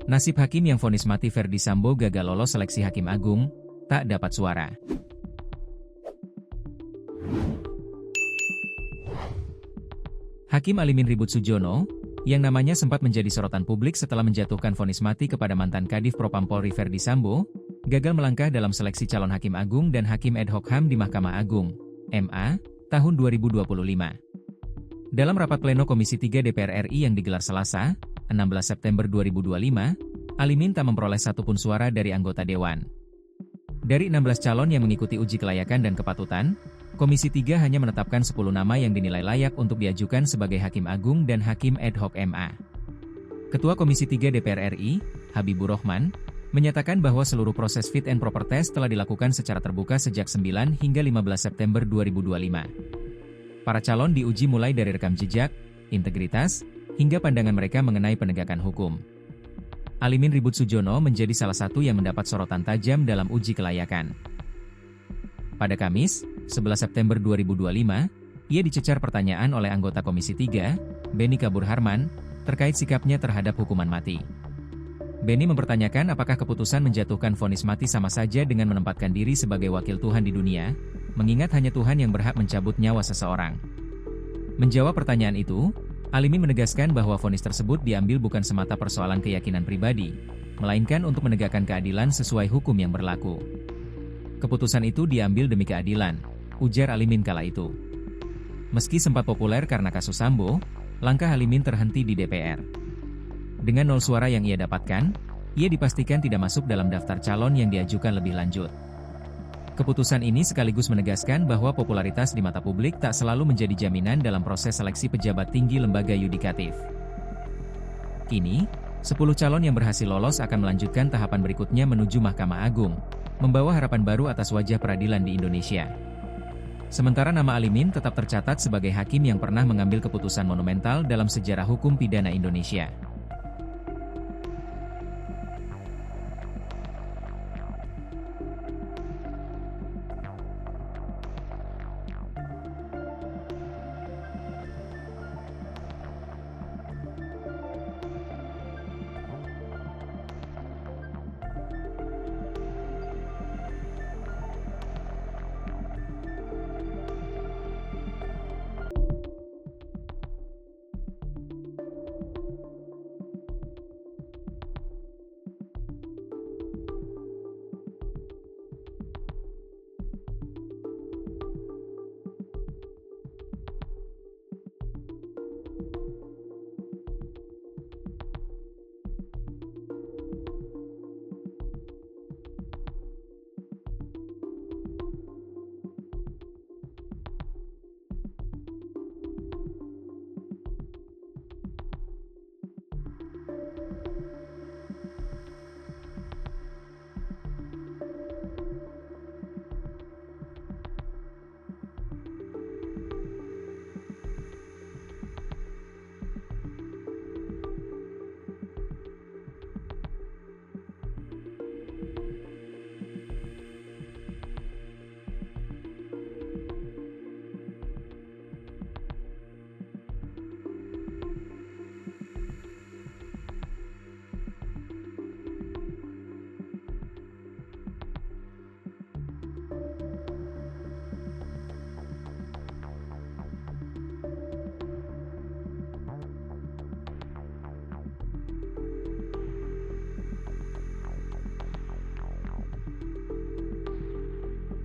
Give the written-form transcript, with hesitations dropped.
Nasib hakim yang vonis mati Ferdy Sambo gagal lolos seleksi Hakim Agung, tak dapat suara. Hakim Alimin Ribut Sujono, yang namanya sempat menjadi sorotan publik setelah menjatuhkan vonis mati kepada mantan Kadif Propam Polri Ferdy Sambo, gagal melangkah dalam seleksi calon Hakim Agung dan Hakim ad hoc HAM di Mahkamah Agung, MA, tahun 2025. Dalam rapat pleno Komisi 3 DPR RI yang digelar Selasa, 16 September 2025, Alimin tak memperoleh satupun suara dari anggota Dewan. Dari 16 calon yang mengikuti uji kelayakan dan kepatutan, Komisi 3 hanya menetapkan 10 nama yang dinilai layak untuk diajukan sebagai Hakim Agung dan Hakim ad hoc MA. Ketua Komisi 3 DPR RI, Habibur Rahman, menyatakan bahwa seluruh proses fit and proper test telah dilakukan secara terbuka sejak 9 hingga 15 September 2025. Para calon diuji mulai dari rekam jejak, integritas, hingga pandangan mereka mengenai penegakan hukum. Alimin Ribut Sujono menjadi salah satu yang mendapat sorotan tajam dalam uji kelayakan. Pada Kamis, 11 September 2025, ia dicecar pertanyaan oleh anggota Komisi 3, Beni Kabur Harman, terkait sikapnya terhadap hukuman mati. Beni mempertanyakan apakah keputusan menjatuhkan vonis mati sama saja dengan menempatkan diri sebagai wakil Tuhan di dunia, mengingat hanya Tuhan yang berhak mencabut nyawa seseorang. Menjawab pertanyaan itu, Alimin menegaskan bahwa vonis tersebut diambil bukan semata persoalan keyakinan pribadi, melainkan untuk menegakkan keadilan sesuai hukum yang berlaku. Keputusan itu diambil demi keadilan, ujar Alimin kala itu. Meski sempat populer karena kasus Sambo, langkah Alimin terhenti di DPR. Dengan 0 suara yang ia dapatkan, ia dipastikan tidak masuk dalam daftar calon yang diajukan lebih lanjut. Keputusan ini sekaligus menegaskan bahwa popularitas di mata publik tak selalu menjadi jaminan dalam proses seleksi pejabat tinggi lembaga yudikatif. Kini, 10 calon yang berhasil lolos akan melanjutkan tahapan berikutnya menuju Mahkamah Agung, membawa harapan baru atas wajah peradilan di Indonesia. Sementara nama Alimin tetap tercatat sebagai hakim yang pernah mengambil keputusan monumental dalam sejarah hukum pidana Indonesia.